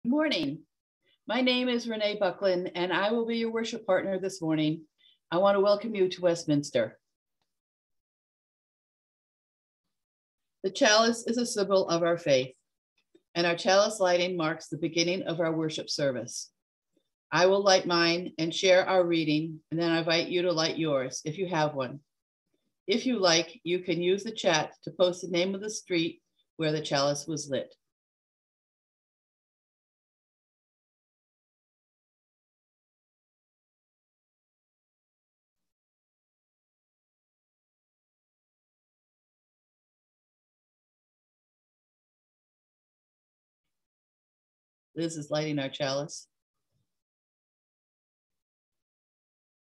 Good morning. My name is Renee Buckland, and I will be your worship partner this morning. I want to welcome you to Westminster. The chalice is a symbol of our faith, and our chalice lighting marks the beginning of our worship service. I will light mine and share our reading, and then I invite you to light yours if you have one. If you like, you can use the chat to post the name of the street where the chalice was lit. Liz is lighting our chalice.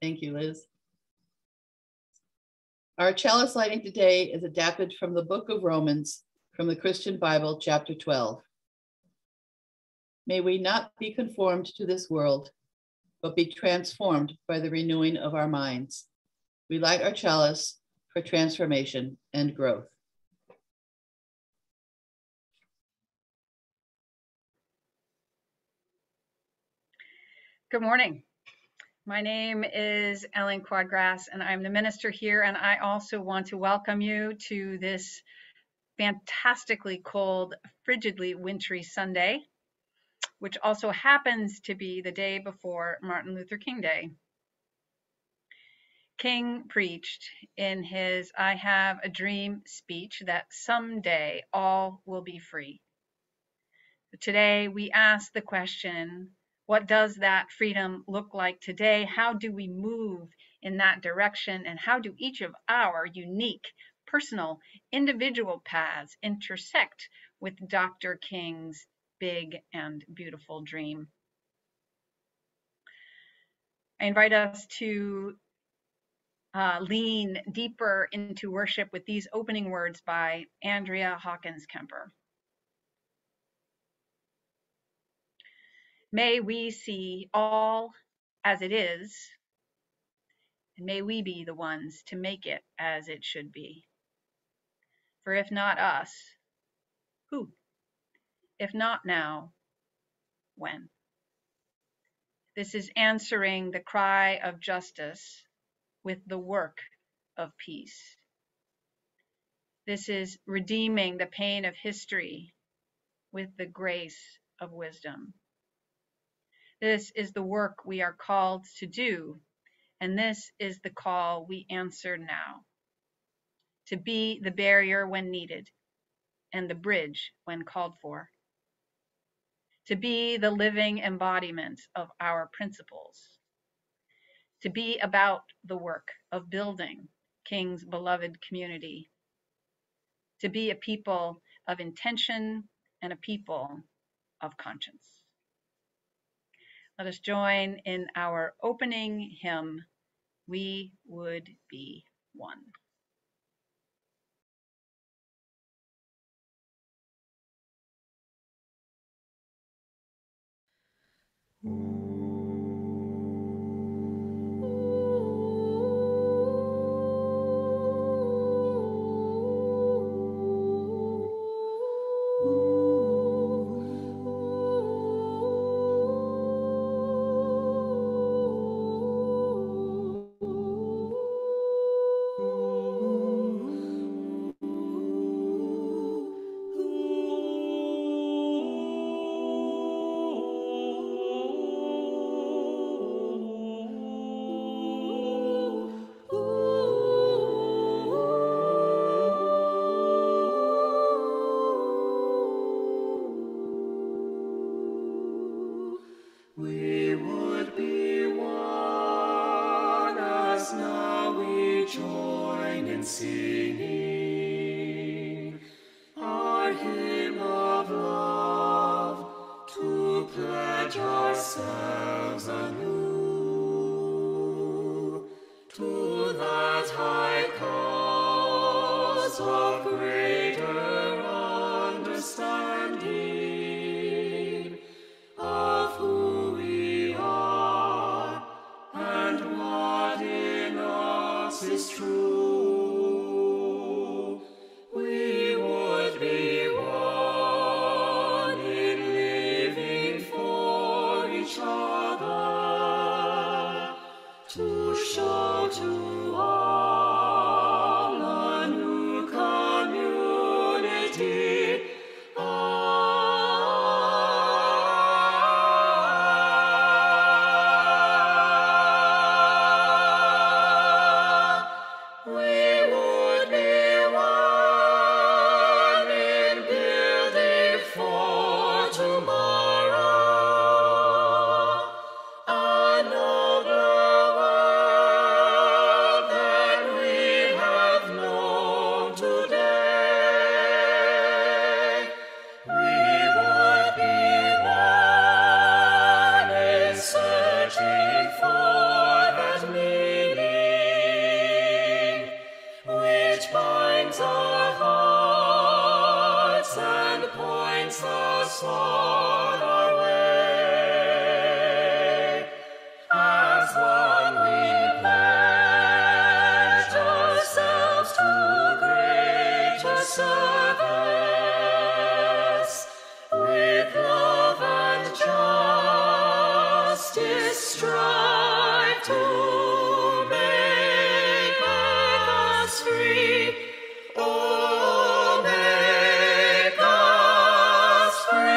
Thank you, Liz. Our chalice lighting today is adapted from the book of Romans from the Christian Bible, chapter 12. May we not be conformed to this world, but be transformed by the renewing of our minds. We light our chalice for transformation and growth. Good morning. My name is Ellen Quadgrass, and I'm the minister here, and I also want to welcome you to this fantastically cold, frigidly wintry Sunday, which also happens to be the day before Martin Luther King Day. King preached in his I Have a Dream speech that someday all will be free. Today, we ask the question, what does that freedom look like today? How do we move in that direction? And how do each of our unique, personal, individual paths intersect with Dr. King's big and beautiful dream? I invite us to lean deeper into worship with these opening words by Andrea Hawkins Kemper. May we see all as it is, and may we be the ones to make it as it should be. For if not us, who? If not now, when? This is answering the cry of justice with the work of peace. This is redeeming the pain of history with the grace of wisdom. This is the work we are called to do, and this is the call we answer now. To be the barrier when needed and the bridge when called for. To be the living embodiment of our principles. To be about the work of building King's beloved community. To be a people of intention and a people of conscience. Let us join in our opening hymn, We Would Be One. We would be one as now we join in singing our hymn of love to pledge ourselves anew to that high cause of greater understanding of who we are and what in us is true. We would be one in living points us on our way. As one we pledge ourselves to greater service, with love and justice strive to make us free. Oh, make us free.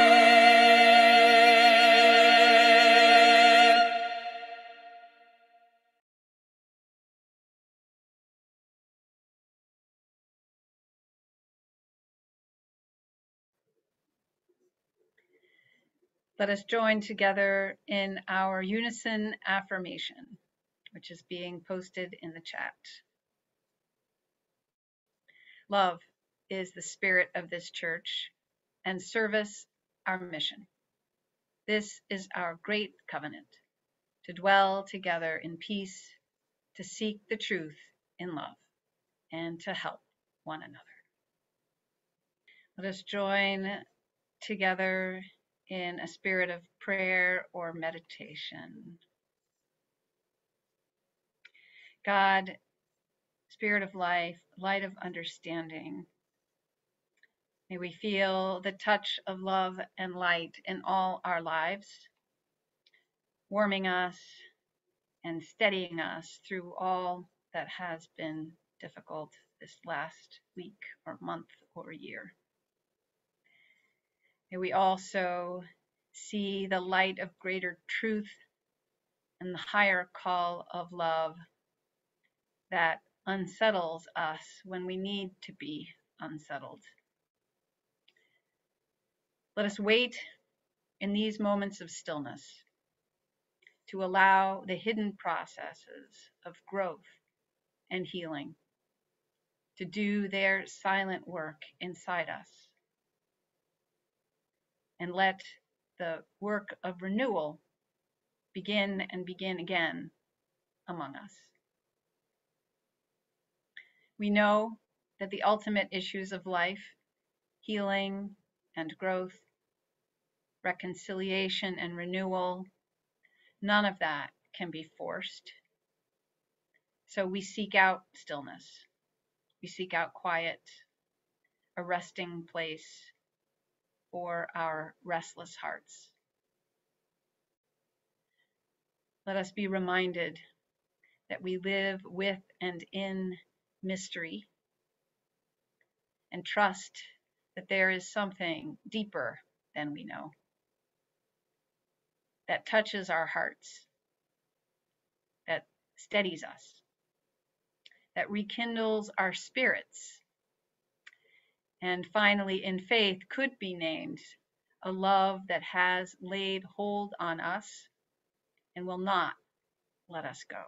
Let us join together in our unison affirmation, which is being posted in the chat. Love is the spirit of this church, and service our mission. This is our great covenant, to dwell together in peace, to seek the truth in love, and to help one another. Let us join together in a spirit of prayer or meditation. God, Spirit of life, light of understanding, may we feel the touch of love and light in all our lives, warming us and steadying us through all that has been difficult this last week or month or year. May we also see the light of greater truth and the higher call of love that unsettles us when we need to be unsettled. Let us wait in these moments of stillness to allow the hidden processes of growth and healing to do their silent work inside us, and let the work of renewal begin and begin again among us. We know that the ultimate issues of life, healing and growth, reconciliation and renewal, none of that can be forced. So we seek out stillness. We seek out quiet, a resting place for our restless hearts. Let us be reminded that we live with and in mystery, and trust that there is something deeper than we know that touches our hearts, that steadies us, that rekindles our spirits, and finally, in faith, could be named a love that has laid hold on us and will not let us go.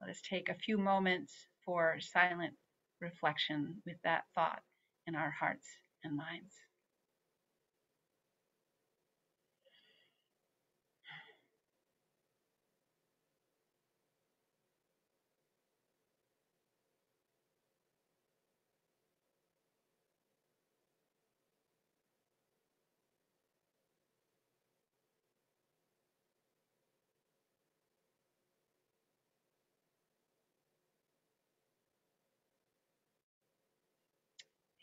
Let us take a few moments for silent reflection with that thought in our hearts and minds.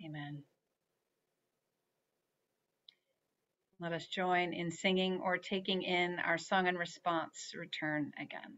Amen. Let us join in singing or taking in our song and response, Return Again.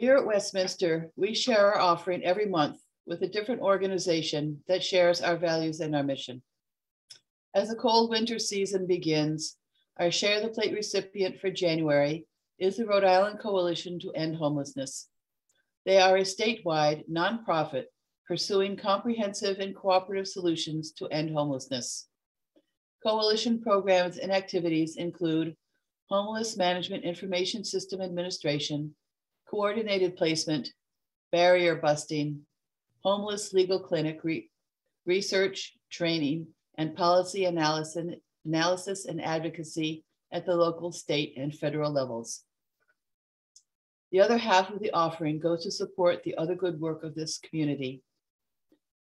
Here at Westminster, we share our offering every month with a different organization that shares our values and our mission. As the cold winter season begins, our Share the Plate recipient for January is the Rhode Island Coalition to End Homelessness. They are a statewide nonprofit pursuing comprehensive and cooperative solutions to end homelessness. Coalition programs and activities include homeless management information system administration, coordinated placement, barrier busting, homeless legal clinic research, training, and policy analysis and advocacy at the local, state, and federal levels. The other half of the offering goes to support the other good work of this community.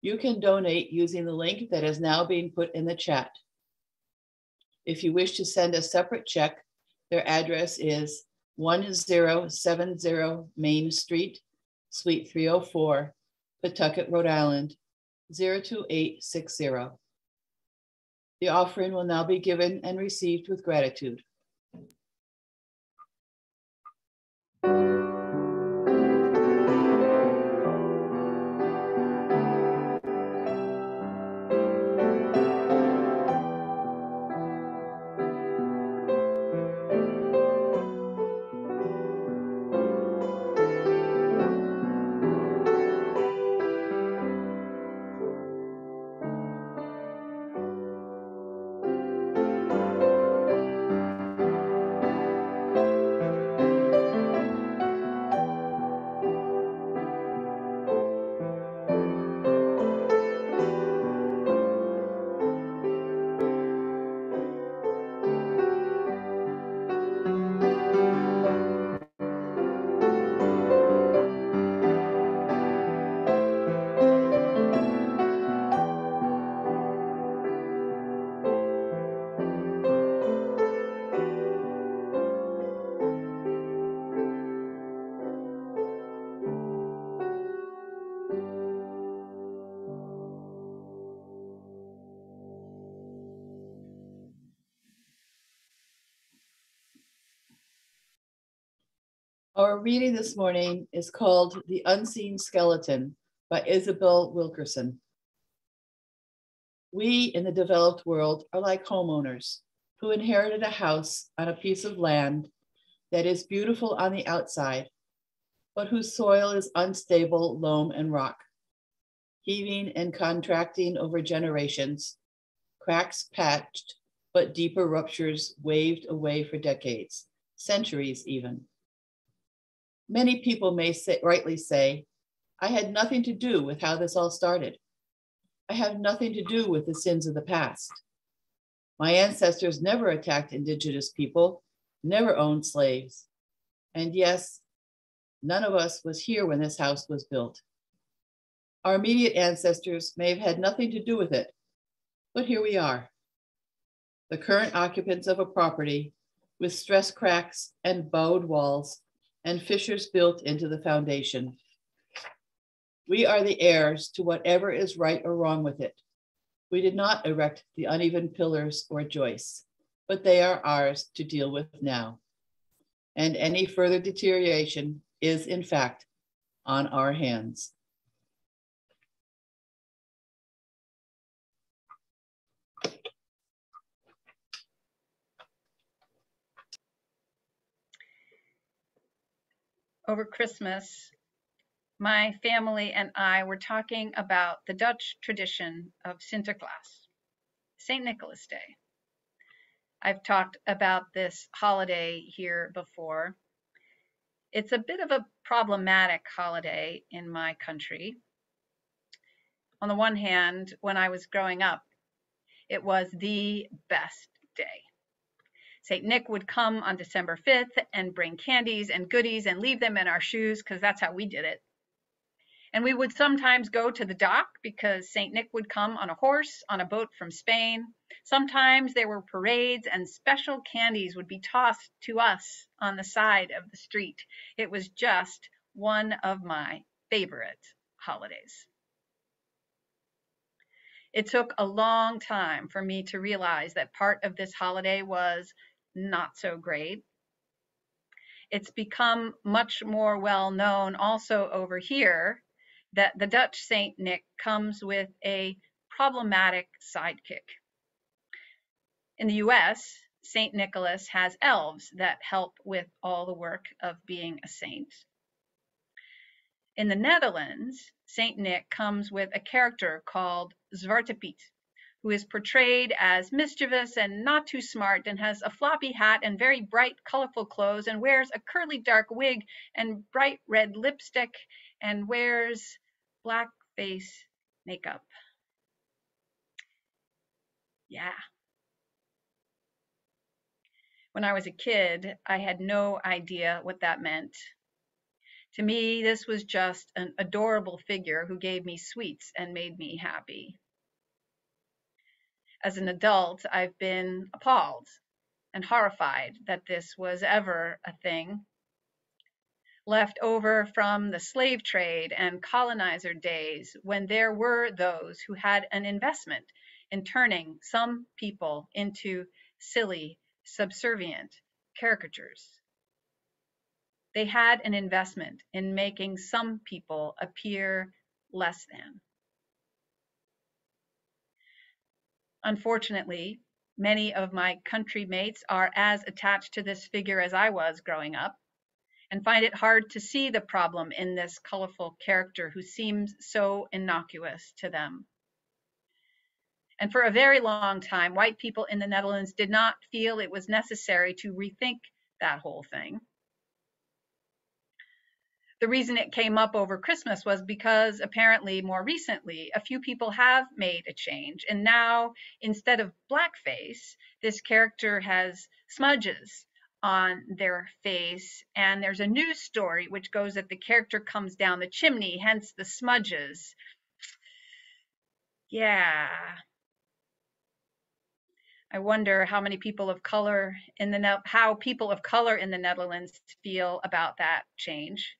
You can donate using the link that is now being put in the chat. If you wish to send a separate check, their address is 1070 Main Street, Suite 304, Pawtucket, Rhode Island, 02860. The offering will now be given and received with gratitude. Our reading this morning is called The Unseen Skeleton by Isabel Wilkerson. We in the developed world are like homeowners who inherited a house on a piece of land that is beautiful on the outside, but whose soil is unstable loam and rock, heaving and contracting over generations, cracks patched, but deeper ruptures waved away for decades, centuries even. Many people may rightly say, I had nothing to do with how this all started. I have nothing to do with the sins of the past. My ancestors never attacked indigenous people, never owned slaves. And yes, none of us was here when this house was built. Our immediate ancestors may have had nothing to do with it, but here we are, the current occupants of a property with stress cracks and bowed walls and fissures built into the foundation. We are the heirs to whatever is right or wrong with it. We did not erect the uneven pillars or joists, but they are ours to deal with now. And any further deterioration is, in fact, on our hands. Over Christmas, my family and I were talking about the Dutch tradition of Sinterklaas, St. Nicholas Day. I've talked about this holiday here before. It's a bit of a problematic holiday in my country. On the one hand, when I was growing up, it was the best day. St. Nick would come on December 5th and bring candies and goodies and leave them in our shoes because that's how we did it. And we would sometimes go to the dock because St. Nick would come on a horse on a boat from Spain. Sometimes there were parades and special candies would be tossed to us on the side of the street. It was just one of my favorite holidays. It took a long time for me to realize that part of this holiday was not so great. It's become much more well known also over here that the Dutch Saint Nick comes with a problematic sidekick. In the US, Saint Nicholas has elves that help with all the work of being a saint. In the Netherlands, Saint Nick comes with a character called Zwarte Piet, who is portrayed as mischievous and not too smart and has a floppy hat and very bright, colorful clothes and wears a curly dark wig and bright red lipstick and wears black face makeup. Yeah. When I was a kid, I had no idea what that meant. To me, this was just an adorable figure who gave me sweets and made me happy. As an adult, I've been appalled and horrified that this was ever a thing. Left over from the slave trade and colonizer days when there were those who had an investment in turning some people into silly, subservient caricatures. They had an investment in making some people appear less than. Unfortunately, many of my country mates are as attached to this figure as I was growing up and find it hard to see the problem in this colorful character who seems so innocuous to them. And for a very long time, white people in the Netherlands did not feel it was necessary to rethink that whole thing. The reason it came up over Christmas was because apparently more recently, a few people have made a change. And now, instead of blackface, this character has smudges on their face. And there's a news story which goes that the character comes down the chimney, hence the smudges. Yeah. I wonder how many people of color in the how people of color in the Netherlands feel about that change.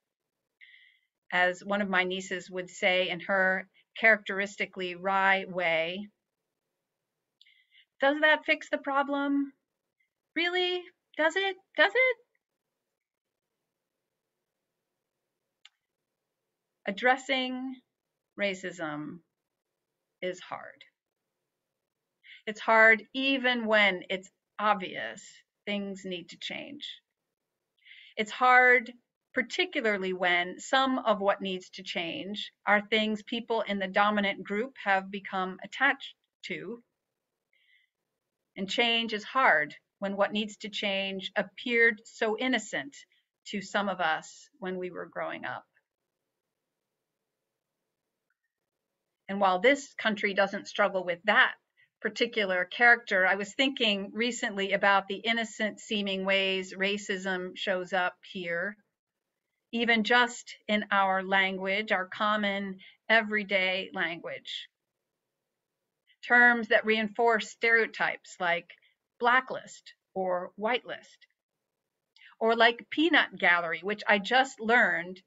As one of my nieces would say in her characteristically wry way, does that fix the problem? Really? Does it? Does it? Addressing racism is hard. It's hard even when it's obvious things need to change. It's hard particularly when some of what needs to change are things people in the dominant group have become attached to. And change is hard when what needs to change appeared so innocent to some of us when we were growing up. And while this country doesn't struggle with that particular character, I was thinking recently about the innocent seeming ways racism shows up here, even just in our language, our common everyday language. Terms that reinforce stereotypes like blacklist or whitelist, or like peanut gallery, which I just learned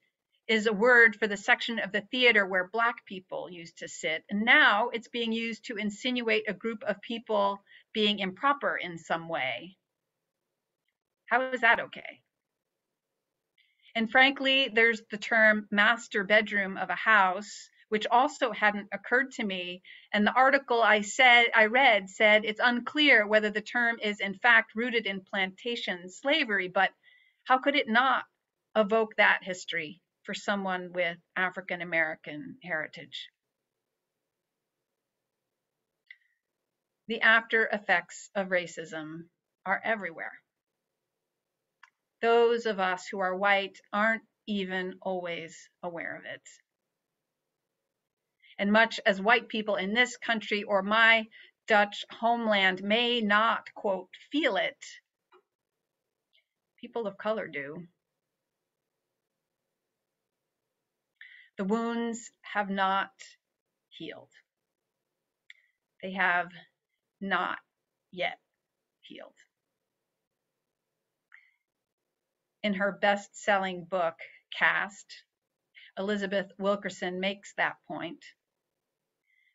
is a word for the section of the theater where Black people used to sit. And now it's being used to insinuate a group of people being improper in some way. How is that okay? And frankly, there's the term master bedroom of a house, which also hadn't occurred to me. And the article I read said it's unclear whether the term is in fact rooted in plantation slavery, but how could it not evoke that history for someone with African American heritage? The after effects of racism are everywhere. Those of us who are white aren't even always aware of it. And much as white people in this country or my Dutch homeland may not, quote, feel it, people of color do. The wounds have not healed. They have not yet healed. In her best-selling book, Caste, Elizabeth Wilkerson makes that point,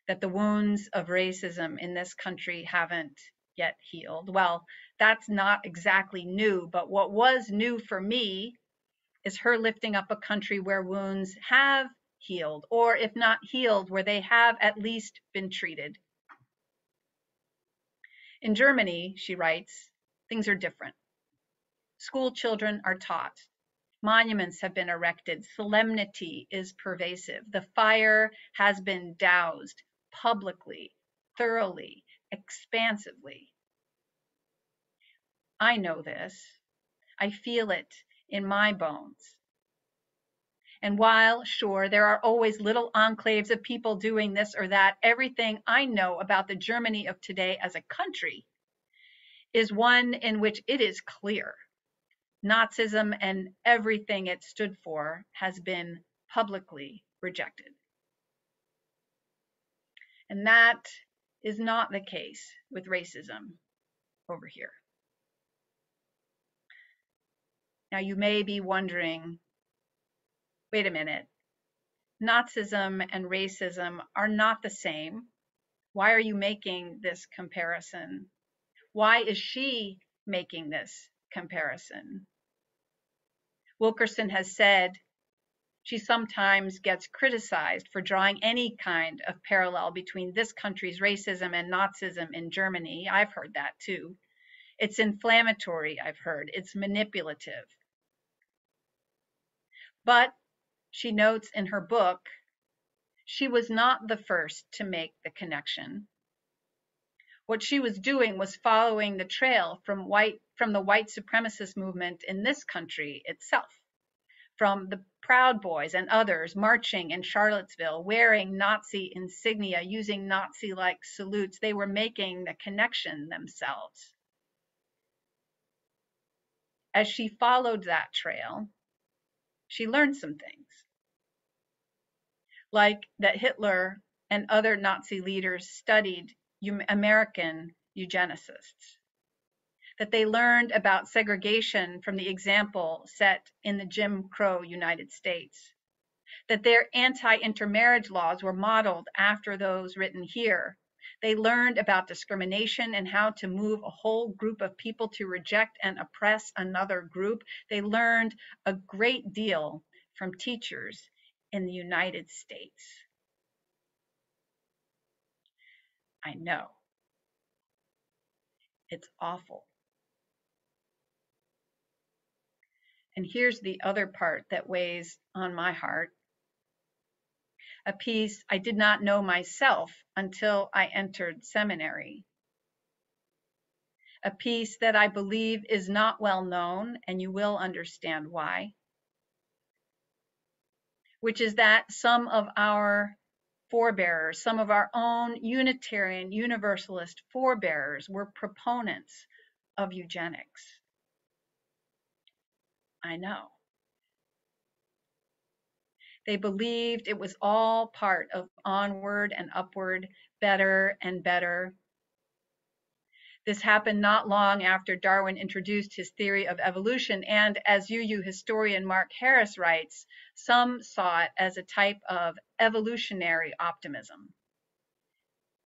that the wounds of racism in this country haven't yet healed. Well, that's not exactly new, but what was new for me is her lifting up a country where wounds have healed, or if not healed, where they have at least been treated. In Germany, she writes, things are different. School children are taught. Monuments have been erected. Solemnity is pervasive. The fire has been doused publicly, thoroughly, expansively. I know this. I feel it in my bones. And while, sure, there are always little enclaves of people doing this or that, everything I know about the Germany of today as a country is one in which it is clear Nazism and everything it stood for has been publicly rejected. And that is not the case with racism over here. Now, you may be wondering, wait a minute, Nazism and racism are not the same. Why are you making this comparison? Why is she making this comparison? Wilkerson has said she sometimes gets criticized for drawing any kind of parallel between this country's racism and Nazism in Germany. I've heard that too. It's inflammatory, I've heard. It's manipulative. But she notes in her book, she was not the first to make the connection. What she was doing was following the trail from the white supremacist movement in this country itself, from the Proud Boys and others marching in Charlottesville, wearing Nazi insignia, using Nazi-like salutes. They were making the connection themselves. As she followed that trail, she learned some things, like that Hitler and other Nazi leaders studied American eugenicists, that they learned about segregation from the example set in the Jim Crow United States, that their anti-intermarriage laws were modeled after those written here. They learned about discrimination and how to move a whole group of people to reject and oppress another group. They learned a great deal from teachers in the United States. I know. It's awful. And here's the other part that weighs on my heart. A piece I did not know myself until I entered seminary. A piece that I believe is not well known, and you will understand why, which is that some of our forebears, some of our own Unitarian Universalist forebears were proponents of eugenics. I know. They believed it was all part of onward and upward, better and better. This happened not long after Darwin introduced his theory of evolution, and as UU historian Mark Harris writes, some saw it as a type of evolutionary optimism.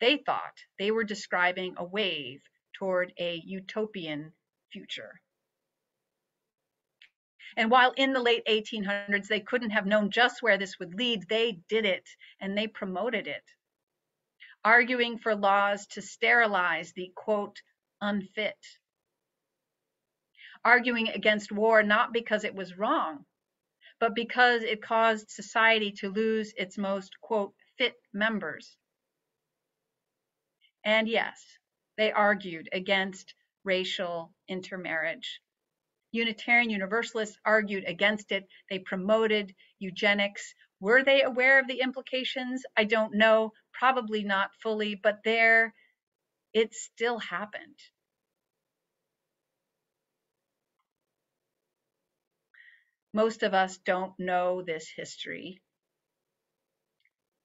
They thought they were describing a wave toward a utopian future. And while in the late 1800s they couldn't have known just where this would lead, they did it and they promoted it, arguing for laws to sterilize the, quote, unfit, arguing against war not because it was wrong, but because it caused society to lose its most, quote, fit members. And yes, they argued against racial intermarriage. Unitarian Universalists argued against it. They promoted eugenics. Were they aware of the implications? I don't know, probably not fully, but there, it still happened. Most of us don't know this history.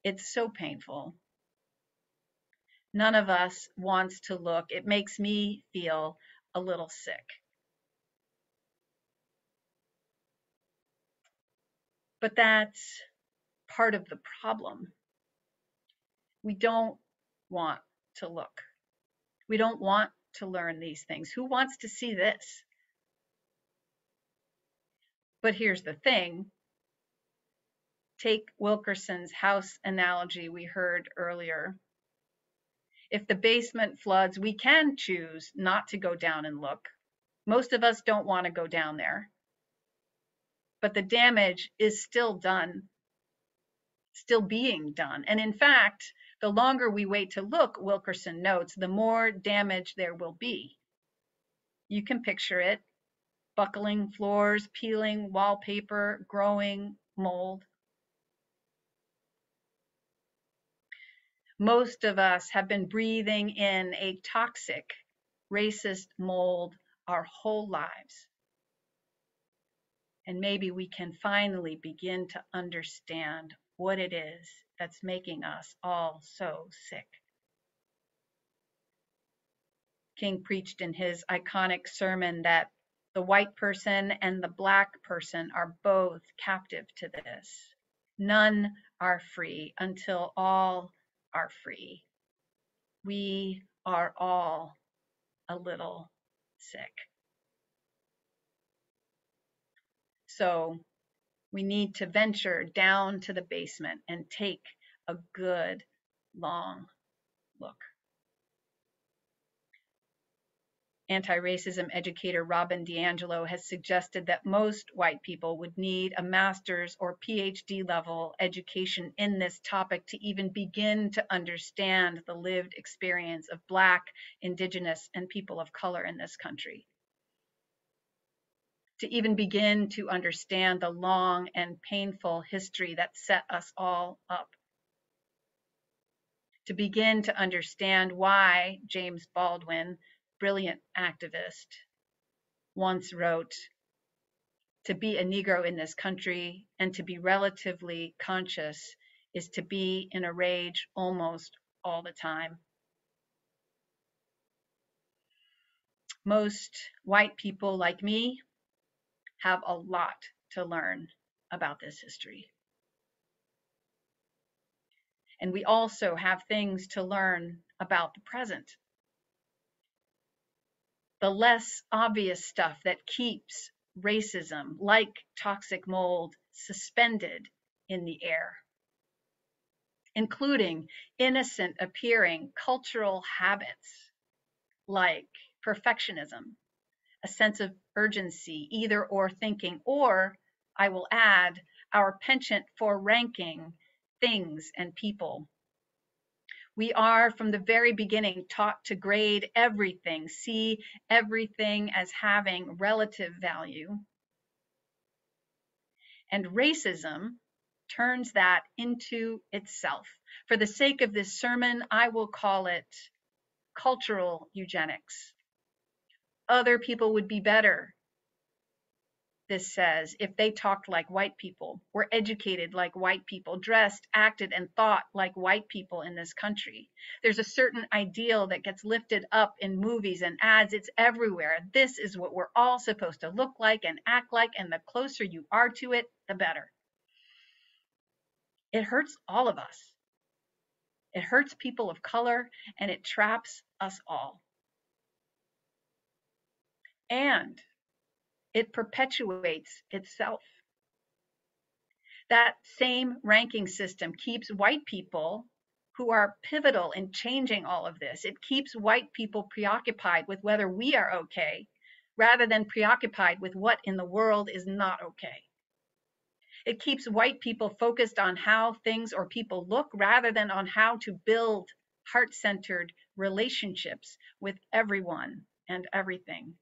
It's so painful. None of us wants to look. It makes me feel a little sick. But that's part of the problem. We don't want to look. We don't want to learn these things? Who wants to see this? But here's the thing. Take Wilkerson's house analogy we heard earlier. If the basement floods, we can choose not to go down and look. Most of us don't want to go down there. But the damage is still done, still being done. And in fact, the longer we wait to look, Wilkerson notes, the more damage there will be. You can picture it: buckling floors, peeling wallpaper, growing mold. Most of us have been breathing in a toxic, racist mold our whole lives. And maybe we can finally begin to understand what it is that's making us all so sick. King preached in his iconic sermon that the white person and the black person are both captive to this. None are free until all are free. We are all a little sick. So we need to venture down to the basement and take a good long look. Anti-racism educator Robin DiAngelo has suggested that most white people would need a master's or PhD level education in this topic to even begin to understand the lived experience of Black, Indigenous, and people of color in this country. To even begin to understand the long and painful history that set us all up. To begin to understand why James Baldwin, brilliant activist, once wrote, "To be a Negro in this country and to be relatively conscious is to be in a rage almost all the time." Most white people like me have a lot to learn about this history. And we also have things to learn about the present. The less obvious stuff that keeps racism, like toxic mold, suspended in the air, including innocent appearing cultural habits like perfectionism, a sense of urgency, either or thinking, or, I will add, our penchant for ranking things and people. We are from the very beginning taught to grade everything, see everything as having relative value. And racism turns that into itself. For the sake of this sermon, I will call it cultural eugenics. Other people would be better, this says, if they talked like white people, were educated like white people, dressed, acted, and thought like white people in this country. There's a certain ideal that gets lifted up in movies and ads. It's everywhere. This is what we're all supposed to look like and act like, and the closer you are to it, the better. It hurts all of us. It hurts people of color, and it traps us all. And it perpetuates itself. That same ranking system keeps white people, who are pivotal in changing all of this, it keeps white people preoccupied with whether we are okay, rather than preoccupied with what in the world is not okay. It keeps white people focused on how things or people look, rather than on how to build heart-centered relationships with everyone and everything.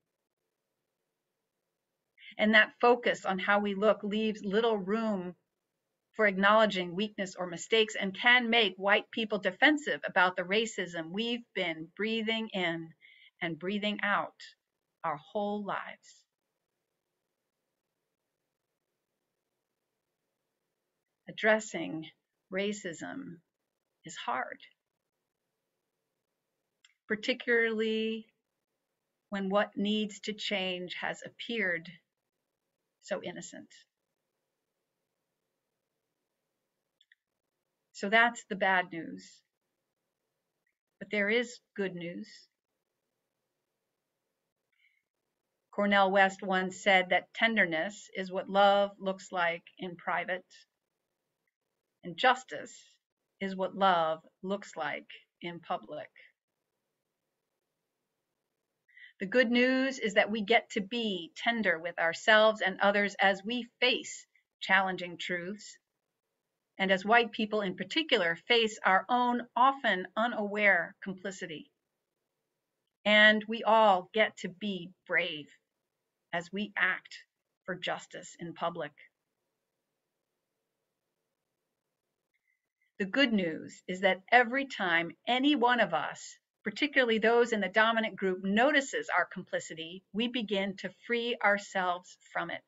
And that focus on how we look leaves little room for acknowledging weakness or mistakes, and can make white people defensive about the racism we've been breathing in and breathing out our whole lives. Addressing racism is hard, particularly when what needs to change has appeared so innocent. So that's the bad news. But there is good news. Cornel West once said that tenderness is what love looks like in private, and justice is what love looks like in public. The good news is that we get to be tender with ourselves and others as we face challenging truths, and as white people in particular face our own often unaware complicity. And we all get to be brave as we act for justice in public. The good news is that every time any one of us, particularly those in the dominant group, notices our complicity, we begin to free ourselves from it.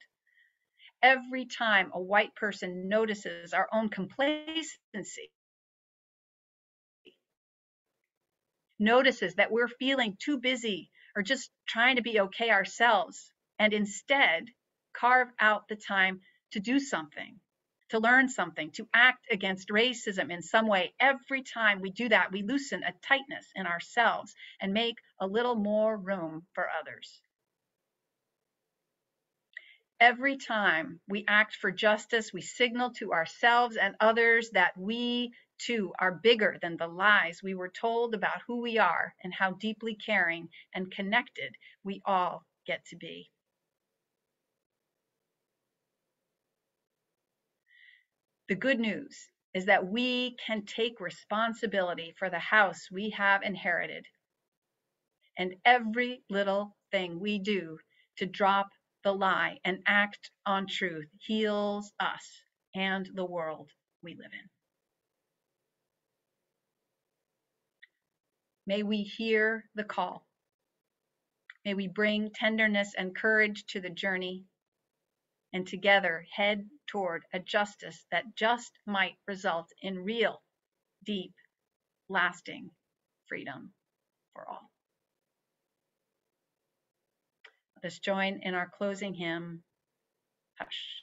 Every time a white person notices our own complacency, notices that we're feeling too busy or just trying to be okay ourselves, and instead carve out the time to do something, to learn something, to act against racism in some way. Every time we do that, we loosen a tightness in ourselves and make a little more room for others. Every time we act for justice, we signal to ourselves and others that we too are bigger than the lies we were told about who we are and how deeply caring and connected we all get to be. The good news is that we can take responsibility for the house we have inherited, and every little thing we do to drop the lie and act on truth heals us and the world we live in. May we hear the call. May we bring tenderness and courage to the journey, and together head toward a justice that just might result in real, deep, lasting freedom for all. Let us join in our closing hymn, Hush.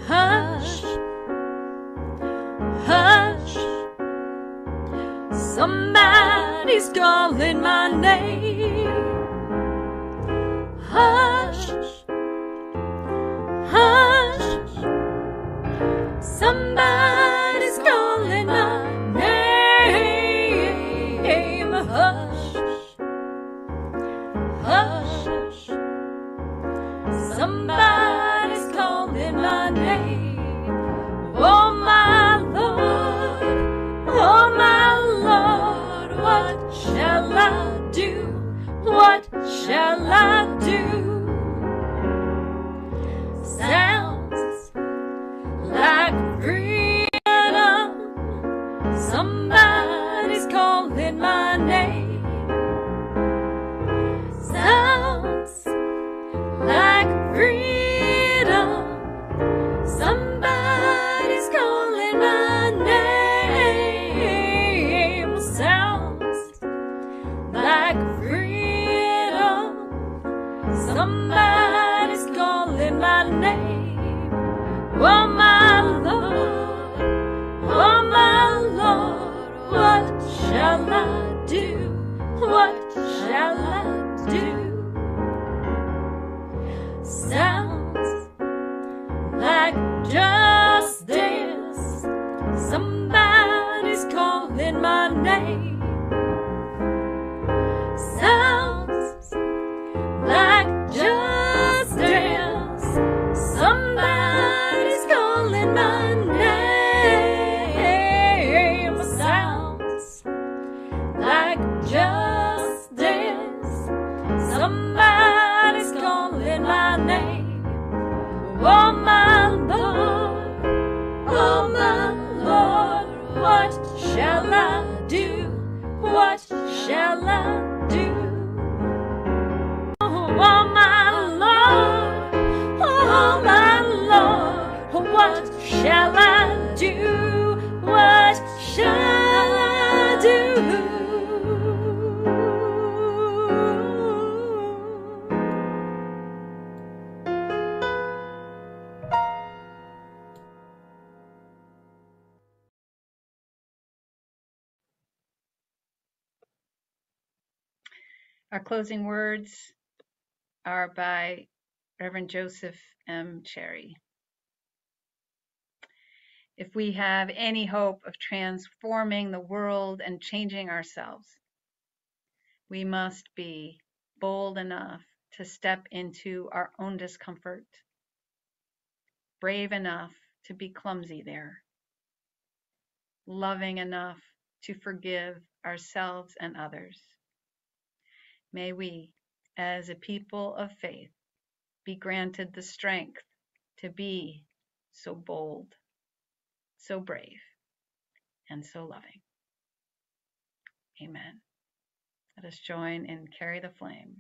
Hush, hush, somebody's calling my name. Hush, hush, somebody's calling my name. Hush, hush, somebody's calling my name. Oh my Lord, what shall I do? What shall I do? Sounds like freedom. Somebody's calling my name. Sounds like freedom. Somebody's calling my name. Sounds like freedom. Somebody's calling my name. Oh my Lord, what shall I do? What shall I do? Sounds like justice. Somebody's calling my name. Sounds like justice. Somebody's calling my name. Sounds like justice. Somebody's calling my name. Oh my Lord, what shall I do? Oh my Lord, oh my Lord, what shall I do? What shall I do? Our closing words are by Reverend Joseph M. Cherry. If we have any hope of transforming the world and changing ourselves, we must be bold enough to step into our own discomfort, brave enough to be clumsy there, loving enough to forgive ourselves and others. May we, as a people of faith, be granted the strength to be so bold, so brave, and so loving. Amen. Let us join and carry the flame.